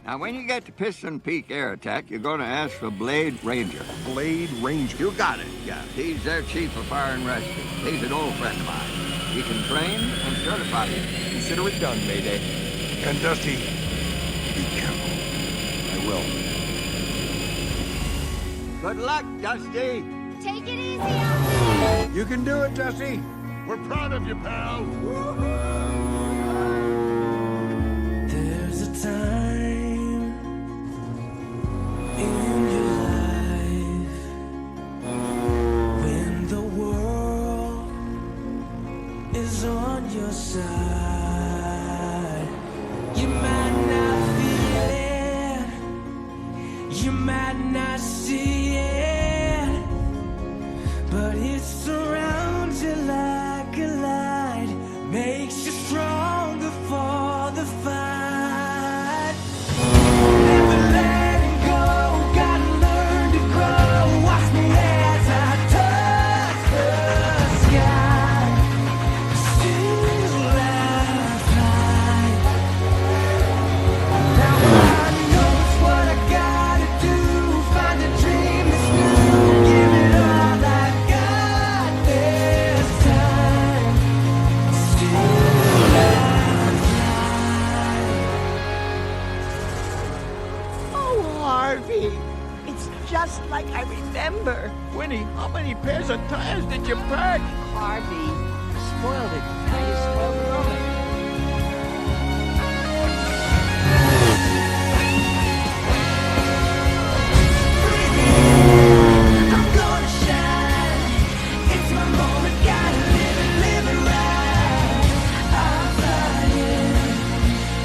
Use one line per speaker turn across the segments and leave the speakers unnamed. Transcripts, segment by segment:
Now, when you get to Piston Peak Air Attack, you're going to ask for Blade Ranger.
Blade Ranger.
You got it, yeah. He's their chief of fire and rescue. He's an old friend of mine. He can train and certify you.
Consider it done, Mayday.
And Dusty, be careful.
I will.
Good luck, Dusty.
Take it easy out there.
You can do it, Dusty.
We're proud of you, pal.
There's a time in your life when the world is on your side. You might not feel it, you might not see it, but it surrounds you like a light, makes you stronger for the fight. Never letting go, gotta learn to grow. Watch me as I touch the sky. Still I fly. Now I know it's what I gotta do. Find a dream that's new. Give it all I got this time. Still I
Oh, Harvey. It's just like I remember.
Winnie, how many pairs of tires did you pack?
Harvey, you spoiled it. Now you spoiled the moment.
I'm gonna shine. It's my moment, gotta live it right. I'm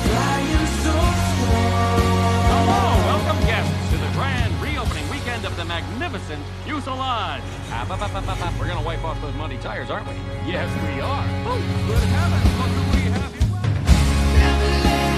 flying so strong.
Hello, welcome guests to the grand reopening weekend of the magnificent Fuselage. We're gonna wipe off those muddy tires, aren't we? Yes, we are. Oh, good heavens, look who we have here.
Never let